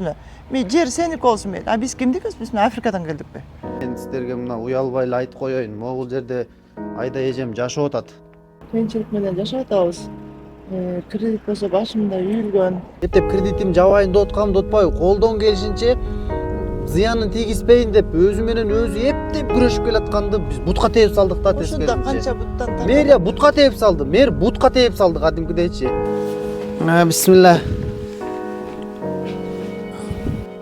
mi? Жер сеники болсун мейли. А биз кимдикпиз? Биз Африкадан келдикпи? Мен сиздерге мына уялбай эле айтып коеюн. Могул жерде Айда эжем жашап атат. Кыйынчылык менен жашап атабыз. Кредит болсо башымда үйүлгөн. Эптеп кредитим жабайын деп аткам, деп атпайбы? Колдон келишинче зыянын тийгизбейин деп өзү менен өзү эптеп күрөшүп келатканды биз бутка тээп салдык да тескерисинче. Ошондо канча буттан тартып. Мэр бутка тээп салды. Мэр бутка тээп салды кадимкидейчи. Бисмилла.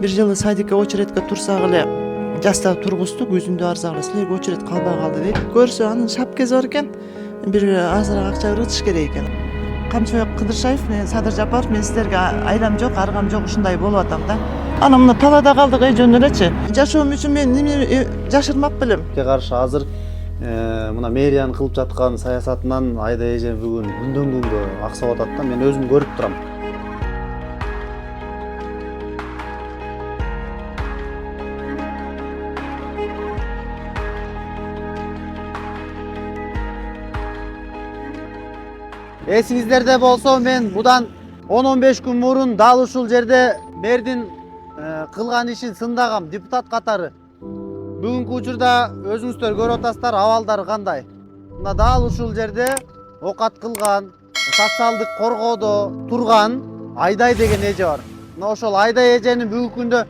Бир жылы садикке очередке турсак эле жастап тургуздук, өзүндө арзак эле силерге очеред калбай калды дейт. Көрсө анын шапкеси бар экен. Бир азыраак акча ыргытыш керек экен. Камчыбек Кыдыршаев, мен Садыр Жапаров, мен силерге айрам жок, аргам жок, ушундай болуп атам да. Анан мына талаада калдык, жөн элечи. Жашоом үчүн мен эмне жашырмак белем. Каршы азыр мына мэриянын кылып жаткан саясатынан Айда эжем бүгүн күндөн күнгө аксап атат да, мен өзүм көрүп турам. Эсиңиздерде болсо, мен будан 10-15 күн мурун дал ушул жерде мэрдин кылган ишин сындагам депутат катары. Бүгүнкү учурда өзүңүздөр көрүп атасыздар, абалдары кандай. Мына дал ушул жерде окат кылган, социалдык коргоодо турган Айдай деген эже бар. Мына ошол Айдай эженин бүгүнкү күндө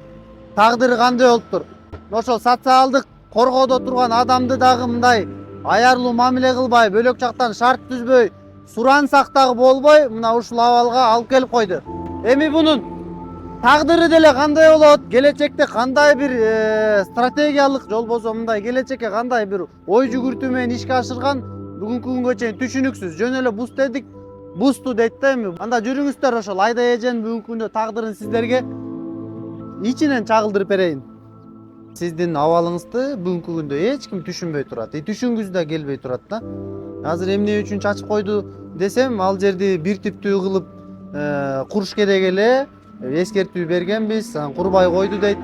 тагдыры кандай болуптур? Мына ошол социалдык коргоодо турган адамды дагы мындай аярлуу мамиле кылбай, бөлөк жактан шарт түзбөй, сурансак дагы болбой, мына ушул абалга алып келип койду. Эми бунун тагдыры деле кандай болот? Келечекте кандай бир стратегиялык жол болсо, мындай келечекке кандай бир ой жүгүртүү менен ишке ашырган бүгүнкү күнгө чейин түшүнүксүз. Жөн эле бус дедик, бусту дейт да эми. Анда жүрүңүздөр, ошол Айда эженин бүгүнкү күндө тагдырын сиздерге ичинен чагылдырып берейин. Сиздин абалыңызды бүгүнкү күндө эч ким түшүнбөй турат. Түшүнгүсү да келбей турат да. Азыр эмне үчүн чачып койду десем, ал жерди бир типтүү кылып куруш керек эле, эскертүү бергенбиз, курбай койду дейт.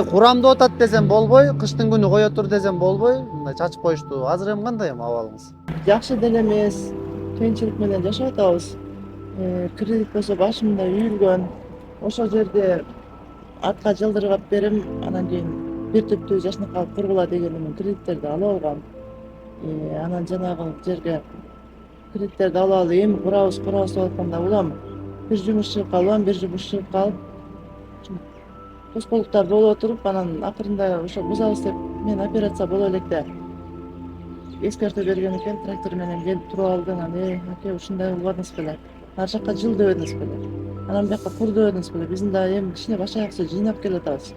Курам деп атат десем болбой, кыштын күнү кое тур десем болбой, мындай чачып коюшту. Азыр эми кандай абалыңыз? Жакшы деле эмес, кыйынчылык менен жашап атабыз. Кредит болсо башымда үйүлгөн. Ошол жерде артка жылдырып берем, анан кийин бир түптүү жашнакай кургула дегенимен кредиттерди алып алгам. Анан жанагы жерге кредиттерди алып алып, эми курабыз деп атканда улам бир жумуш чыгып калып, бир жумуш чыгып калып, тоскоолдуктар болуп отуруп, анан акырында ошо бузабыз деп мен операция боло электе эскертүү берген экен, трактор менен келип туруп алды. Анан аке ушундай кылып атасыз беле, ар жакка жыл деп атасыз беле, анан бияка кур деп атасыз беле, биздин да эми кичине баш аякчы жыйнап келатабыз,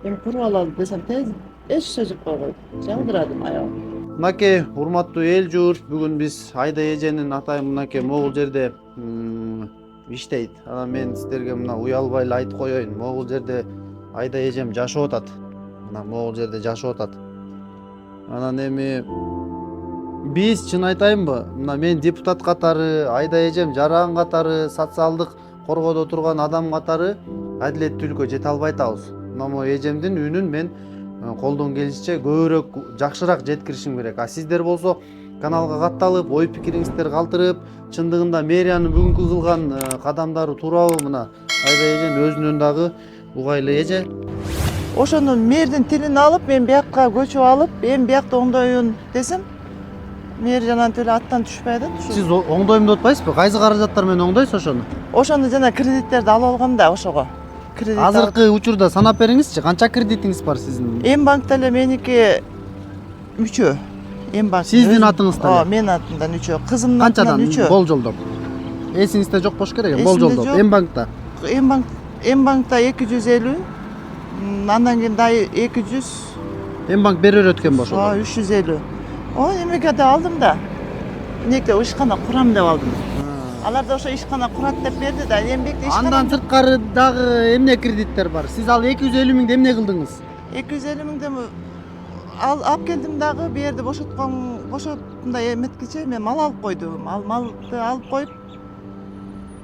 эми куруп алалы десем тез эч сөзүп койбойт, жагдырадым аябай. Мынакей урматтуу эл журт, бүгүн биз Айда эженин атайын мынакей могул жерде иштейт. Анан мен сиздерге мына уялбай эле айтып коеюн. Могул жерде Айда эжем жашап атат. Мына могул жерде жашап атат. Анан эми биз чын айтайынбы, мына мен депутат катары, Айда эжем жаран катары, социалдык коргоодо турган адам катары адилеттүүлүккө жете албай атабыз. Мына эжемдин үнүн мен колдон келишинче көбүрөөк жакшыраак жеткиришим керек. А сиздер болсо каналга катталып, ой пикириңиздерди калтырып, чындыгында мэриянын бүгүнкү кылган кадамдары туурабы? Мына Айда эжен өзүнөн дагы угайлуу эже. Ошону мэрдин тилин алып, мен биякка көчүп алып, эми биякты оңдоюн десем, мэр жанагы эле аттан түшпөй да. Сиз оңдойм деп атпайсызбы? Кайсы каражаттар менен оңдойсуз ошону? Ошону жана кредиттерди алып алгам да ошого. Азыркы учурда санап бериңизчи, канча кредитиңиз бар сиздин? Эм банкта эле меники 3. Эм банк. Сиздин атыңызда эле? Менин атымдан 3. Кызымдын атынан 3. Канчадан болжолдоп? Эсиңизде жок болуш керек, болжолдоп. Эм банкта? Эм банкта 250, андан кийин дагы 200. Эм банк бере берет экен ошол. 350. Эмеге да алдым да. Эмнеге ишкана курам деп алдым. Алар да ошо ишкана курат деп берди да, эмбекте ишкана. Андан сырткары дагы эмне кредиттер бар? Сиз ал 250 миңди эмне кылдыңыз? 250 миңди алып келдим дагы, бу жерде бошоткундай эметкиче мен мал алып койдум. Ал малды алып коюп,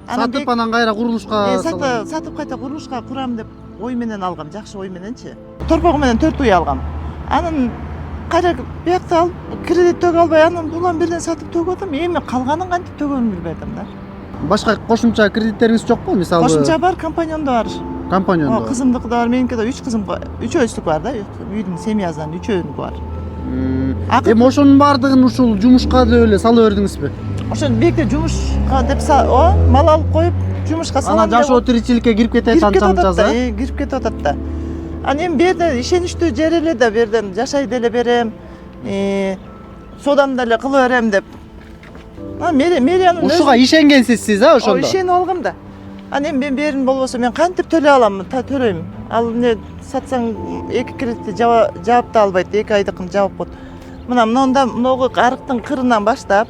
сатып анан кайра курулушка сатып кайта курулушка курам деп ой менен алгам, жакшы ой мененчи. Торпогу менен 4 уй алгам. Анан кайра биякта алып кредит төгө албай, анан улам бирден сатып төгүп атам. Эми калганын кантип төгөөрүмдү билбей атам да. Башка кошумча кредиттериңиз жокпу? Мисалы Кошумча бар, компаньондо бар. Компаньонда. Kızımdıkı da var, meniki de 3 kızım, 3 öýstlük var da. Üýdün semýasyndan 3 öýünlük var. Эми ошонун баардыгын ушул жумушка деп эле сала бердиңизби? Ошо бекте жумушка деп мал алып коюп жумушка салам Анан деп жашоо тиричиликке кирип кетет кирип кетип анча атат да, анчасы. кирип кетип атат да. Аны эми бу жерде ишеничтүү жер эле да, бу жерден жашай деле берем, содам деле кыла берем деп. Мэриянын Ушуга ишенгенсиз сиз, ошондо? ишенип алгам да. Аны эми мен берин болбосо мен кантип төлөй алам, төлөйм. Ал эмне сатсаң 2 кредитти жаап да албайт, 2 айдыкын жаап коет. Мынагы арыктын кырынан баштап,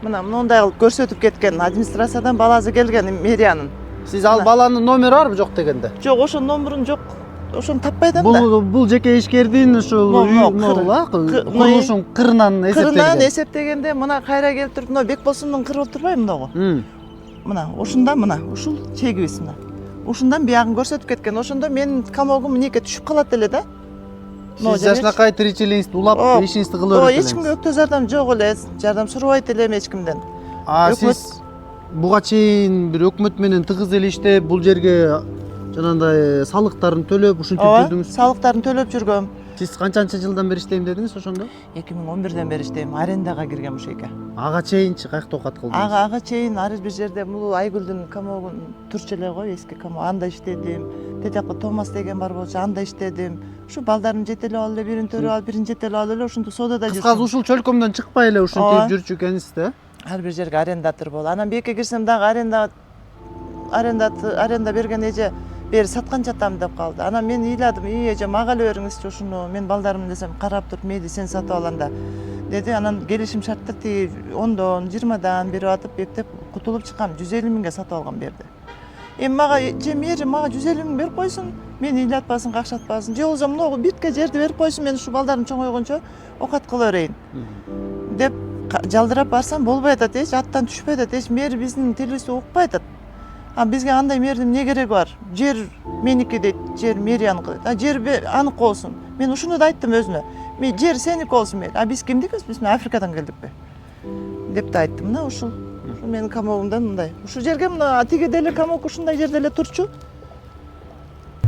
мындай кылып көрсөтүп кеткен администрациядан баласы келген мэриянын. Сиз ал баланын номери барбы жок дегенде? Жок, ошонун номерин жок. Ошону таппай атам да. Бул жеке ишкердин ушул курулушун кырынан Кырынан эсептелген. эсептегенде мына кайра келтирип, мына Бекболсундун кыры болуп турбайбы мынагы? Мына ушунда мына ушул чегибиз мына. Ушундан биягын көрсөтүп кеткен. Ошондо менин камоогум минеке түшүп калат эле да. Сиз жашнакай тиричилигиңизди улап, ишиңизди кыла берет элеңиз. Эч кимге өктө жардам жок эле, жардам сурабайт элем эч кимден. Сиз буга чейин бир өкмөт менен тыгыз эле иштеп, бул жерге жанагындай салыктарын төлөп, ушинтип жүрдүңүз. Салыктарын төлөп жүргөм. Сиз канчанчы жылдан бери иштейм дедиңиз ошондо? 2011ден бери иштейм, арендага киргем ошойке. Ага чейинчи каякта окат кылдыңыз? Ага чейин ар бир жерде бул Айгүлдүн камоогун турчу эле го, эски камоо. Анда иштедим. Тетиякка Томас деген бар болчу, анда иштедим. Ушу балдарым жетелеп алып эле, бирин төрүп алып, бирин жетелеп алып эле ошентип содада жүрдүм. Кыскасы ушул чөлкөмдөн чыкпай эле ушинтип жүрчү экенсиз да? Ар бир жерге арендатор болуп. Анан бияке кирсем дагы аренда берген эже бери саткан жатам деп калды. Анан мен ыйладым, эже мага эле бериңизчи ушуну. Мен балдарым десем карап туруп, мейли сен сатып аланда деди. Анан келишим шартта тиги 10дон 20дан берип атып, бектеп кутулуп чыккам. 150 миңге сатып алгам берди. Эми мага мери мага 150 миң берип койсун, мени ыйлатпасын, какшатпасын. Же болбосо могу битке жерди берип койсун, мен ушу балдарым чоңойгончо окат кыла берейин деп жалдырап барсам болбой атат, эч аттан түшпөй атат, эч мери биздин тилибизди укпай атат. Бизге андай мердин эмне кереги бар? Жер меники дейт, жер мэрияныкы дейт. Жер аныкы болсун. Мен ушуну да айттым өзүнө. Мен жер сеники болсун дейт. Биз кимдикпиз? Биз Африкадан келдикпи? Деп да айттым. Мына ушул менин камоогумдан мындай. Ушул жерге мына тиги деле камоок ушундай жерде эле турчу.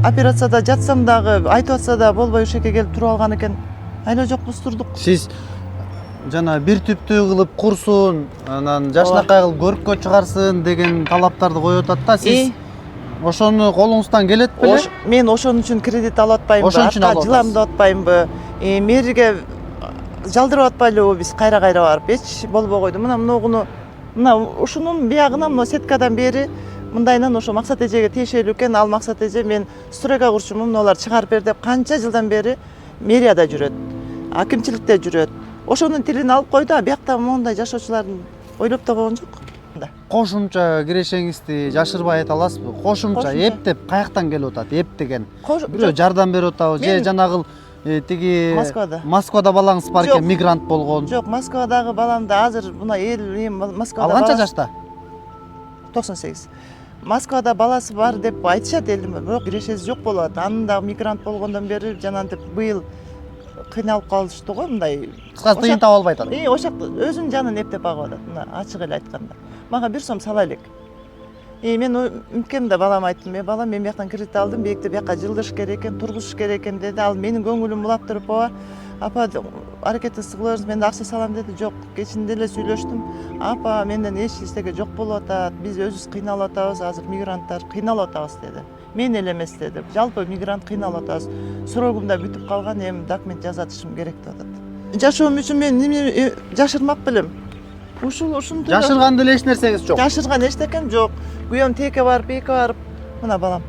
Операцияда жатсам дагы, айтып атса да болбой ушеке келип туруп алган экен. Айла жокпуз турдук. Сиз жана бир түптүү кылып курсун, анан жашнакай кылып көрккө чыгарсын деген талаптарды коюп атат да. Сиз ошону колуңуздан келет беле? Мен ошон үчүн кредит алып атпаймынбы? Ошон үчүн алып жыламды атпаймынбы? Мэриге жалдырып атпайлыбы биз кайра барып? Эч болбой койду. Мына ушунун биягына мына сеткадан бери мындайынан ошо Максат эжеге тиешелүү экен. Ал Максат эже мен стройга курчумун, алар чыгарып бер деп канча жылдан бери мэрияда жүрөт. Акимчиликте жүрөт. Ошонун тилин алып койду, биякта мондай жашоочулардын ойлоп да койгон жок. Кошумча кирешеңизди жашырбай айта аласызбы? Кошумча эптеп каяктан келип атат? Эп деген. Бирөө жардам берип атабы? Же жанагыл тиги Москвада балаңыз бар экен, мигрант болгон. Жок, Москвадагы балам да азыр мына Москвада. Ал канча жашта? 98. Москвада баласы бар деп айтышат элдин, бирок кирешеси жок болуп атат. Анын да мигрант болгондон бери жанагынтип быйыл кыйналып калышты го, мындай. Кыскасы тыйын таба албай атат. Ошак өзүнүн жанын эптеп багып атат. Мына ачык эле айтканда. Мага 1 сом сала элек. Мен үмкемде балама айттым, балам мен бияктан кредит алдым, бекте бияка жылдырыш керек экен, тургузуш керек экен деди. Ал менин көңүлүм булап туруп, апа аракетиңизди кыла бериңиз, мен да акча салам деди. Жок, кечинде эле сүйлөштүм. Апа менден эч эстеге жок болуп атат, биз өзүбүз кыйналып атабыз, азыр мигранттар кыйналып атабыз деди. Мен эле эмес деди. Жалпы мигрант кыйналып атабыз. Срогум да бүтүп калган, эми документ жазатышым керек деп атат. Жашоом үчүн мен эмне жашырмак белем. Ушундай. Жашырган деле эч нерсеңиз жок. Жашырган эчтекем жок. Күйөөм теке барып, эке барып. Мына балам.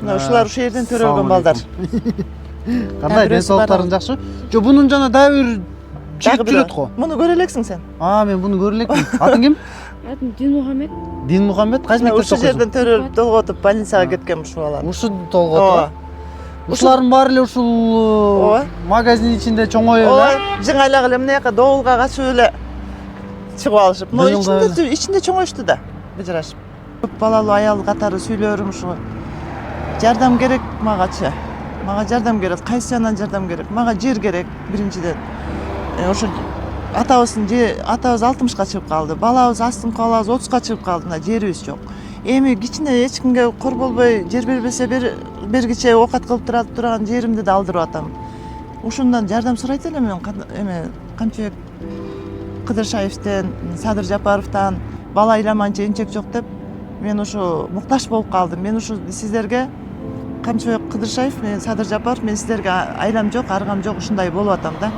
Мына ушулар ушул жерден төрөлгөн балдар. Кандай ден соолуктарың жакшы? Жо бунун жана дагы бир жигит жүрөт го. Муну көрө элексиң сен? Мен буну көрө элекмин. Атың ким? Атым Динмухаммед. Динмухаммед кайсы мектепте окуйсуң? Ушул жерден төрөлүп толготуп больницага кеткен ушул бала. Ушул толготуп. Ушулардын баары эле ушул магазин ичинде чоңоюп эле. Жыңайлак эле эмнеке доолга качып эле чыгып алышып. Ичинде чоңоюшту да. Быжырашып. Көп балалуу аял катары сүйлөрүм ушул. Жардам керек магачы. Мага жардам керек. Кайсы жандан жардам керек? Мага жер керек биринчиден. Ошо атабыз 60-ка чыгып калды. Балабыз астыңкы балабыз 30-ка чыгып калды. Мына жерибиз жок. эми кичине эч кимге кор болбой жер бербесе бергиче оокат кылып турган жеримди да алдырып атам. Ушундан жардам сурайт элем мен эме Камчыбек Кыдыршаевден, Садыр Жапаровдон бала айламанчы энчек жок деп мен ушу муктаж болуп калдым. Мен ушу сиздерге Камчыбек Кыдыршаев менен Садыр Жапаров мен сиздерге айлам жок, аргам жок ушундай болуп атам да.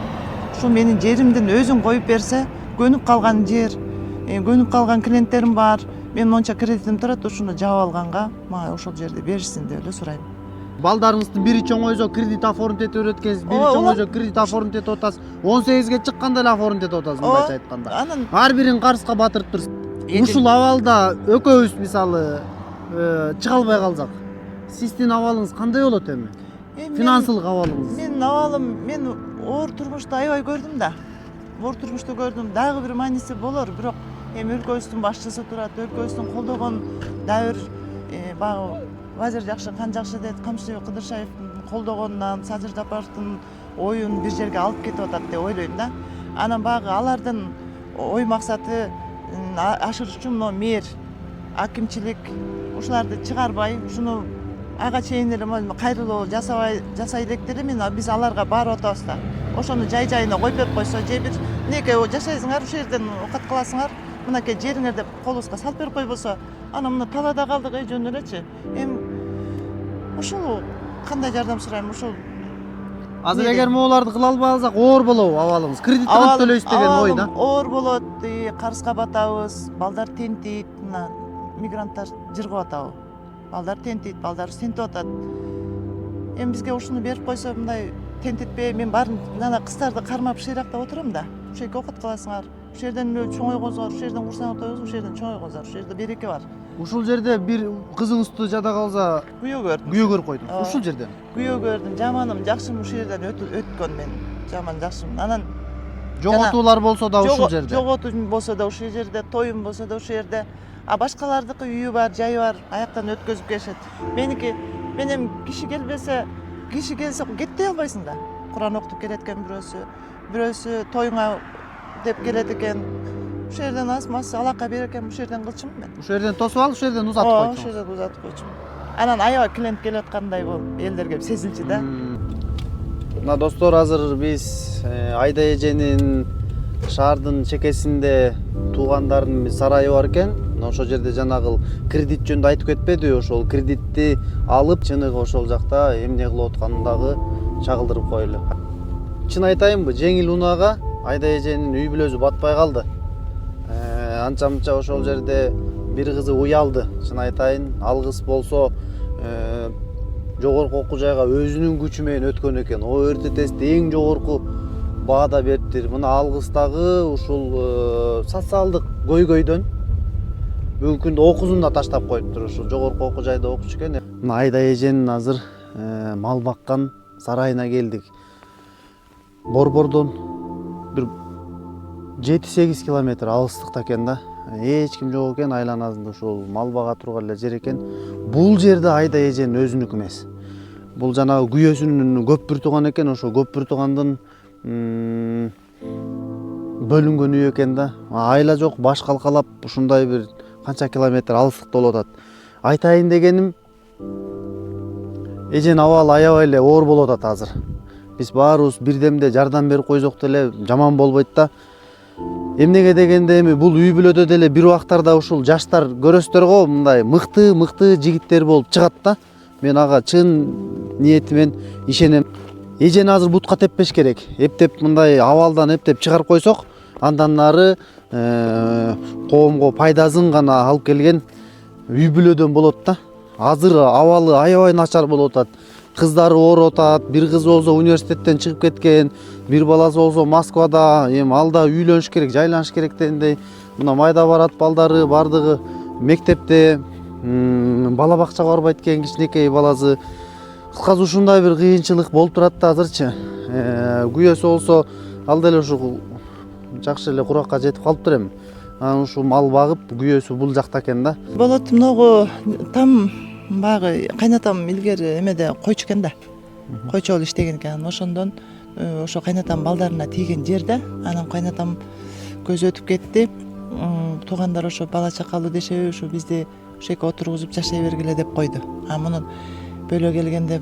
Ушу менин жеримдин өзүн коюп берсе, көнүп калган жер, көнүп калган клиенттерим бар. Мен монча кредитим турат, ушуну жаап алганга мага ошол жерди беришсин деп эле сурайм. Балдарыңыздын бири чоңойсо кредит оформить этип өткөнсүз, бири чоңойсо кредит оформить этип атасыз. 18ге чыкканда эле оформить этип атасыз мындайча айтканда. Анан Ар бирин карызга батырып турсуз. Ушул абалда экөөбүз мисалы чыга албай калсак, сиздин абалыңыз кандай болот эми? Финансылык абалыңыз? Менин абалым, мен оор турмушту аябай көрдүм да. Оор турмушту көрдүм. Дагы бир мааниси болор, бирок эми өлкөбүздүн башчысы турат, өлкөбүздүн колдогон дагы бир баягы Вазир жакшы, кан жакшы дейт, Камчыбек Кыдыршаевдин колдогонунан, Садыр Жапаровдун оюн бир жерге алып кетип атат деп ойлойм да. Анан баягы алардын ой максаты ашырыш үчүн мэр, акимчилик ушуларды чыгарбай, ушуну ага чейин эле кайрылуу жасай элек эле мен биз аларга барып атабыз да. Ошону жай-жайына коюп берип койсо, же бир неке жашайсыңар, ушул жерден оокат кыласыңар, мынакей жериңер деп колубузга салып берип койбосо, анан мына талаада калдык жөн элечи. Эми ушул кандай жардам сурайм, ушул Азыр эгер могуларды кыла албай калсак оор болобу абалыңыз? Кредитти кантип төлөйсүз деген ой да. Оор болот, карызга батабыз, балдар тентийт, мына мигранттар жыргап атабы. Балдар тентийт, балдар сентип атат. Эми бизге ушуну берип койсо, мындай тентитпей, мен баарын мына кыздарды кармап шыйрактап отурам да. Ушул жерге оокат кыласыңар, ушул жерден чоңойгоңуздар, ушул жерден курсаңар тоебуз, ушул жерден чоңойгоңуздар, ушул жерде береке бар. Ушул жерде бир кызыңызды жада калса Күйөө көрдүм. күйөө көрүп койдуңуз. Ушул жерден. Күйөө көрдүм, жаманым, жакшымы ушул жерден өткөн мен. Жаман жакшымын. Анан Жоготуулар болсо да ушул жерде. Жоготуу болсо да ушул жерде, тоюм болсо да ушул жерде. А башкалардыкы үйү бар, жайы бар, аяктан өткөзүп келишет. Меники, менен киши келсе кетпей албайсың да. Куран окутуп келет экен бирөөсү тоюңа деп келет экен. Ушул жерден аз-маз алака берет экен, ушул жерден кылчумун мен. Ушул жерден тосуп алып, ушул жерден узатып койчуңуз. Ушул жерден узатып койчумун. Анан аябай клиент келип аткандай болуп элдерге сезилчү да. Мына достор, азыр биз Айда эженин шаардын чекесинде туугандарынын сарайы бар экен. Ошол жерде жанагы кредит жөнүндө айтып кетпедиби? Ошол кредитти алып, чыныгы ошол жакта эмне кылып атканын дагы чагылдырып коелу. Чын айтайынбы, жеңил унаага Айда эженин үй бүлөсү батпай калды. Анча-мынча ошол жерде бир кызы уялды. Чын айтайын, ал кыз болсо жогорку окуу жайга өзүнүн күчү менен өткөн экен. О РТТСте эң жогорку баада бериптир. Мына ал кыз дагы ушул социалдык көйгөйдөн бүгүнкү күндө окуусун да таштап коюптур. Ушул жогорку окуу жайда окучу экен. Мына Айда эженин азыр мал баккан сарайына келдик. Борбордон бир 7-8 километр алыстыкта экен да. Эч ким жок экен, айланасында ушул мал бага турган эле жер экен. Бул жерде Айда эженин өзүнүкү эмес. Бул жанагы күйөөсүнүн көп бир тууган экен, ошо көп бир туугандын бөлүнгөн үй экен да. Айла жок, баш калкалап ушундай бир канча километр алыстыкта болуп атат. Айтайын дегеним, эженин абалы аябай эле оор болуп атат азыр. Биз баарыбыз бирдемде жардам берип койсок деле жаман болбойт да. Эмнеге дегенде эми бул үй бүлөдө деле бир убактарда ушул жаштар көрөсүздөр го, мындай мыкты жигиттер болуп чыгат да. Мен ага чын ниетимен ишенем. Эжени азыр бутка теппеш керек. Эптеп мындай абалдан эптеп чыгарып койсок, андан нары коомго пайдасын гана алып келген үй бүлөдөн болот да. Азыр абалы аябай начар болуп атат. Кыздары ооруп атат. Бир кыз болсо университеттен чыгып кеткен, бир баласы болсо Москвада, эми ал да үйлөнүш керек, жайланыш керек дегендей. Мына майда барат балдары бардыгы мектепте, бала бакчага барбайт экен кичинекей баласы. Кыскасы ушундай бир кыйынчылык болуп турат да азырчы. Күйөөсү болсо ал деле ушул жакшы эле куракка жетип калыптыр эми. Анан ушул мал багып, күйөөсү бул жакта экен да. Болот многу там баягы кайнатам илгери эмеде койчу экен да. Койчу болуп иштеген экен. Ошондон ошо кайнатам балдарына тийген жерде, анан кайнатам көзү өтүп кетти. Туугандар ошо бала чакалуу дешеби, ушу бизди ошеке отургузуп жашай бергиле деп койду. А мунун бөлө келгенде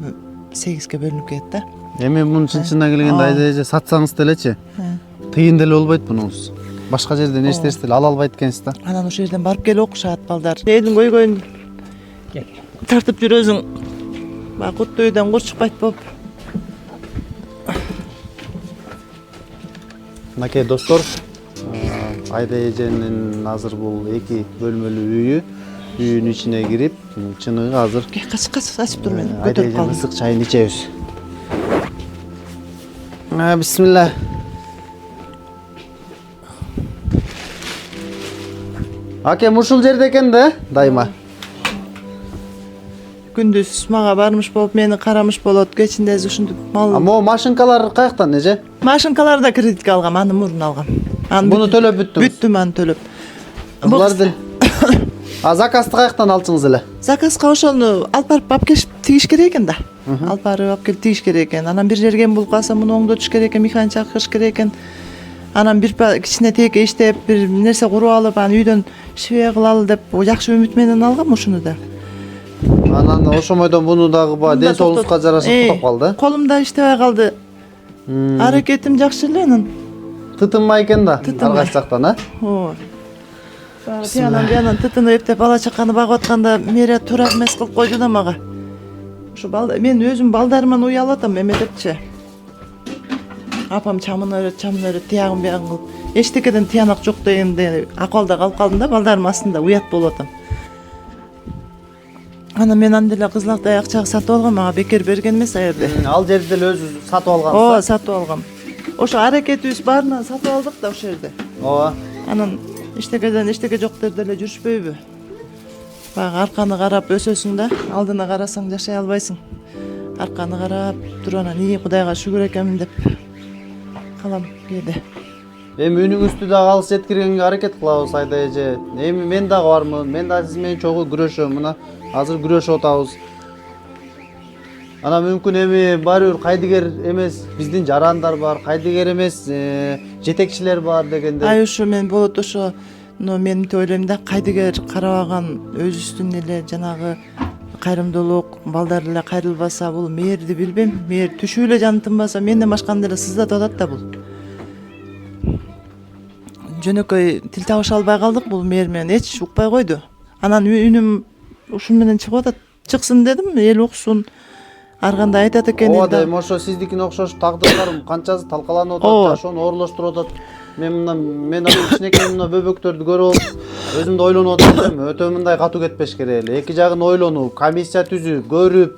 8ге бөлүнүп кетет да. Эми мунун чын-чынына келгенде айда эже сатсаңыз делечи. Тыйын деле болбойт мунуңуз. Башка жерден эчтерсиз деле ала албайт экенсиз да. Анан ошол жерден барып келип окушат балдар. Элдин көйгөйүн тартып жүрөсүң. Бак куттуу үйдөн кур чыкпайт болуп. Мынакей достор, Айда эженин азыр бул 2 бөлмөлүү үйүнүн ичине кирип, чыныгы азыр Кач ачып тур мен. Айда Көтөрүп эженин калдым. ысык чайын ичебиз. Бисмилла. Акем ушул жерде экен да, дайыма. Күндүз мага бармыш болуп, мени карамыш болот. Кечинде ушинтип мал. Могу машинкалар каяктан эже? Машинкаларда кредитке алгам, аны мурун алгам. Буну төлөп бүттүңүз. Бүттүм аны төлөп. Булар дел. Заказды каяктан алчыңыз эле? Заказга ошону алып барып келип тигиш керек экен да. Алып барып алып келип тигиш керек экен. Анан бир жерге болуп калса, муну оңдотуш керек экен, механик чакырыш керек экен. Анан бир кичине тээке иштеп, бир нерсе куруп алып, аны үйдөн швей кылалы деп жакшы үмүт менен алгам ушуну да. Анан ошомойдон буну дагы ден соолугубузга жараша токтоп калды. Колумда иштебей калды. Аракетим жакшы эле анан. Тытынмай экен да, ар кайсы жактан, а? Ооба. Тиянан тытынып эптеп бала чаканы багып атканда мере туура эмес кылып койду да мага. Ушу мен өзүм балдарыман уялып атам эметепчи. Апам чамын өрөт, тиягын биягын кылып. Эчтекеден тыянак жок дегенде акыбалда калып калдым да, балдарым астында уят болуп атам. Анан мен анда эле кызылактай акчага сатып алгам, мага бекер берген эмес а жерде. Ал жерди деле өзү сатып алгансыз. Ооба, сатып алгам. Ошо аракетибиз баарына сатып алдык да ошол жерде. Ооба. Анан эчтеке жок деп деле жүрүшпөйбү? Баягы арканы карап өсөсүң да, алдына карасаң жашай албайсың. Арканы карап туруп анан ии Кудайга шүгүр экенмин деп калам кээде. Эми үнүңүздү дагы алыс жеткиргенге аракет кылабыз Айда эже. Эми мен дагы бармын. Мен дагы сиз менен чогуу күрөшөм. Мына азыр күрөшүп атабыз. Анан мүмкүн эми баары бир кайдыгер эмес, биздин жарандар бар, кайдыгер эмес жетекчилер бар дегенде. Ай ушу мен болот ошо, мен мынтип ойлойм да, кайдыгер карабаган өзүбүздүн эле жанагы кайрымдуулук, балдар эле кайрылбаса, бул мээрди билбейм. Мээр түшүп эле жаны тынбаса, менден башканы деле сыздатып атат да бул. Жөнөкөй тил табыша албай калдык бул мээр менен, эч укпай койду. Анан үнүм ушун менен чыгып атат. Чыксын дедим, эл уксун. Ар кандай айтат экен. Ооба, эми ошо сиздикине окшош тагдырлар канчасы талкаланып атат, ошону оролоштуруп атат. Мен кичинекей мына бөбөктөрдү көрүп алып, өзүм да ойлонуп атам, өтө мындай катуу кетпеш керек эле. Эки жагын ойлонуп, комиссия түзүп, көрүп,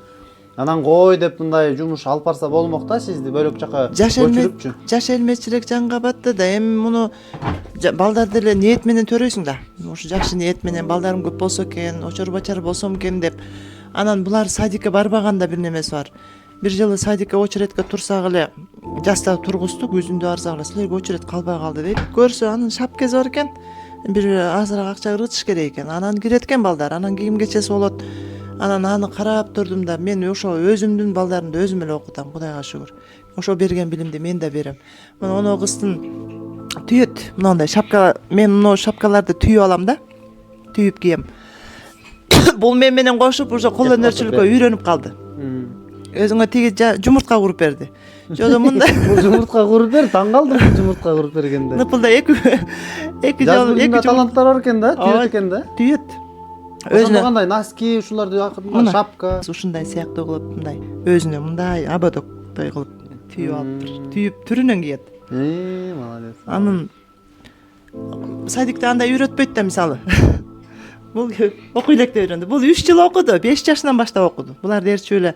анан кой деп мындай жумуш алып барса болмок да, сизди бөлөк жака көчүрүпчү. Жаш элмечилик жанга батты да. Эми муну балдар деле ниет менен төрөйсүң да. Ушу жакшы ниет менен балдарым көп болсо экен, очор бачар болсом экен деп. Анан булар садикке барбаганда бир немеси бар. Бир жылы садикке очередке турсак эле, жаста тургуздук, өзүндө арзак эле, силерге очеред калбай калды дейт. Көрсө анын шапкеси бар экен. Бир азыраак акча кыргызыш керек экен. Анан кирет экен балдар, анан кийим кечеси болот. Анан аны карап турдум да, мен ошо өзүмдүн балдарымды өзүм эле окутам, Кудайга шүгүр. Ошо берген билимди мен да берем. Мына оно кыздын түйөт, мындай шапка, мен мына шапкаларды түйүп алам да. Түйүп кием. Бул мен менен кошуп уже кол өнөрчүлүккө үйрөнүп калды. Өзүңө тиги жумуртка куруп берди. Жодо мындай. Жумуртка куруп бер, таң калдым жумуртка куруп бергенде. Ныпылда эки жолу таланттар бар экен да, түйөт экен да. Түйөт. Өзүнө кандай носки, ушуларды акырында шапка. Ушундай сыяктуу кылып мындай өзүнө мындай ободоктой кылып түйүп алып, түйүп түрүнөн киет. Молодец. Анын садикте андай үйрөтпөйт да, мисалы. Бул окуй электе үйрөндү. Бул 3 жыл окуду, 5 жашынан баштап окуду. Булар дээрчи эле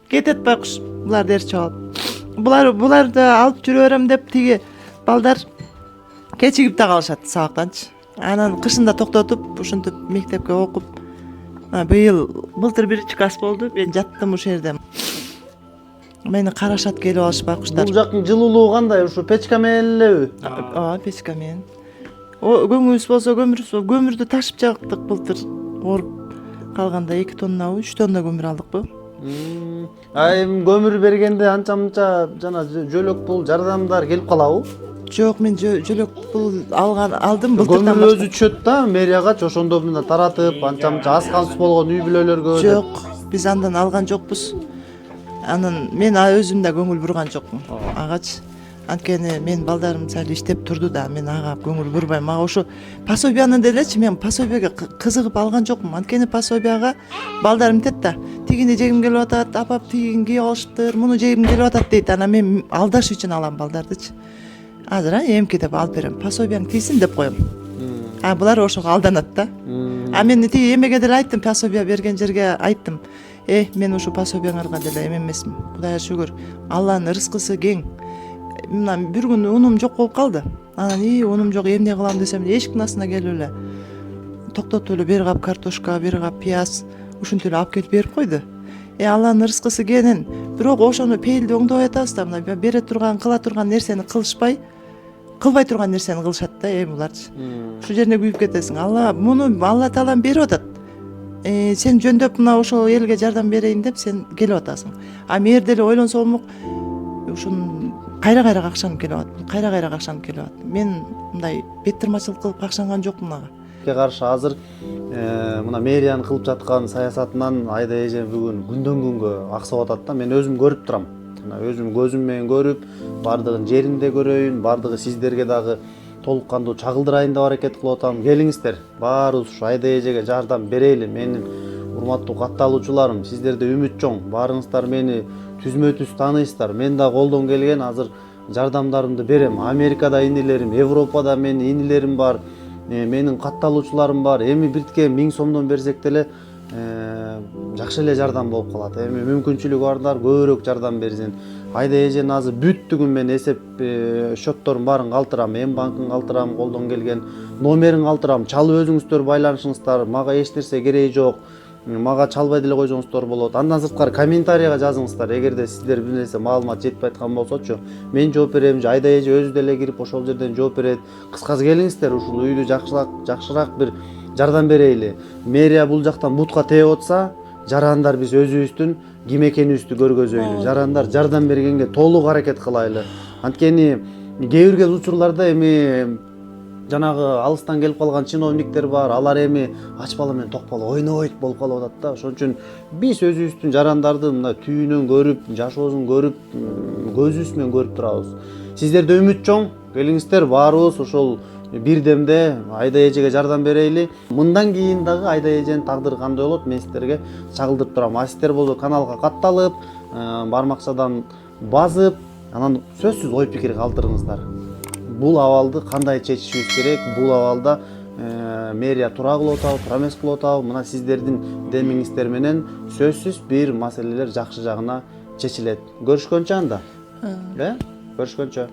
кетет байкуш, булар дээрчи алып. Буларды алып жүрө берем деп тиги балдар кечигип да калышат сабактанчы. Анан кышында токтотуп, ушинтип мектепке окуп, былтыр 1 класс болду. Мен жаттым ошол жерде. Мени карашат келип алышып байкуштар. Бул жактын жылуулугу кандай? Ушу печка менен элеби? Ооба, печка менен. Көмүрүбүз болсо көмүрдү ташып жактык былтыр. Ооруп калганда 2 тонна, 3 тонна көмүр алдыкпы. Эми көмүр бергенде анча мынча жана жөлөк пул жардамдар келип калабы? Жок, мен жөлөк пул алдым Көмүр былтырдан өзү түшөт да мэриягачы, ошондо мына таратып, анча мынча аз камсыз болгон үй бүлөлөргө. Жок, биз андан алган жокпуз. Анан мен өзүм да көңүл бурган жокмун агачы. Анткени мен балдарым сал иштеп турду да, мен ага көңүл бурбайм. Мага ошо пособияны делечи мен пособияга кызыгып алган жокмун. Анткени пособияга балдарым айтат да, тигини жегим келип атат, апап тигин кийип алыштыр, муну жегим келип атат дейт. Анан мен алдаш үчүн алам балдардычы. Азыр эмки деп алып берем, пособияң тийсин деп коем. Булар ошого алданат да. Мен тиги эмеге деле айттым, пособия берген жерге айттым. Мен ушу пособияңарга деле эме эмесмин. Кудайга шүгүр. Алланын рызкысы кең. Мына бир күн унум жок болуп калды. Анан унум жок, эмне кылам десем, эшиктин астына келип эле токтотуп эле бир кап картошка, бир кап пияз ушинтип эле алып келип берип койду. Алланын рызкысы кенен, бирок ошону пейилди оңдобой атабыз да, мына бере турган, кыла турган нерсени кылышпай, кылбай турган нерсени кылышат да, буларчы. Ушул жерине күйүп кетесиң. Алла Таалам берип атат. Сен жөндөп мына ошол элге жардам берейин деп сен келип атасың. Мэр деле ойлонсо болмок, ушун кайра какшанып келип атат. Кайра какшанып келип атат. Мен мындай беттирмачылык кылып какшанган жокмун ага. Каршы азыр мына мэриянын кылып жаткан саясатынан Айда эже бүгүн күндөн күнгө аксап атат да. Мен өзүм көрүп турам. Мына өзүм көзүм менен көрүп, бардыгын жеринде көрөйүн, бардыгы сиздерге дагы толук кандуу чагылдырайын деп аракет кылып атам. Келиңиздер, баарыбыз ушу Айда эжеге жардам берели. Менин урматтуу катталуучуларым, сиздерде үмүт чоң. Баарыңыздар мени түзмө-түз тааныйсыздар. Мен да колдон келген азыр жардамдарымды берем. Америкада инилерим, Европада менин инилерим бар. Менин катталуучуларым бар. Эми биртке 1000 сомдон берсек деле жакшы эле жардам болуп калат. Эми мүмкүнчүлүгү барлар көбүрөөк жардам берсин. Айда эженин азыр бүттүгүн мен эсеп счетторун баарын калтырам, эм банкын калтырам, колдон келген номерин калтырам. Чалып өзүңүздөр байланышыңыздар. Мага эч нерсе кереги жок. Мага чалбай деле койсоңуздар болот. Андан сырткары комментарийга жазыңыздар. Эгерде сиздер бир нерсе маалымат жетпей аткан болсочу, мен жооп берем же Айда эже өзү деле кирип ошол жерден жооп берет. Кыскасы келиңиздер, ушул үйдү жакшыраак бир жардам берейли. Мэрия бул жактан бутка тээп атса, жарандар биз өзүбүздүн ким экенибизди көргөзөйлү. Жарандар жардам бергенге толук аракет кылайлы. Анткени кээ бир учурларда эми жанагы алыстан келип калган чиновниктер бар, алар эми ачпала менен токпала ойнойт болуп калып атат да. Ошон үчүн биз өзүбүздүн жарандарды мына түйүнөн көрүп, жашоосун көрүп, көзүбүз менен көрүп турабыз. Сиздерде үмүт чоң, келиңиздер, баарыбыз ошол бир демде Айда эжеге жардам берейли. Мындан кийин дагы Айда эженин тагдыры кандай болот, мен сиздерге чагылдырып турам. Сиздер болсо каналга катталып, бармакчадан басып, анан сөзсүз ой пикир калтырыңыздар. Бул абалды кандай чечишибиз керек? Бул абалда мэрия туура кылып атабы, туура эмес кылып атабы? Мына сиздердин демиңиздер менен сөзсүз бир маселелер жакшы жагына чечилет. Көрүшкөнчө анда. Көрүшкөнчө.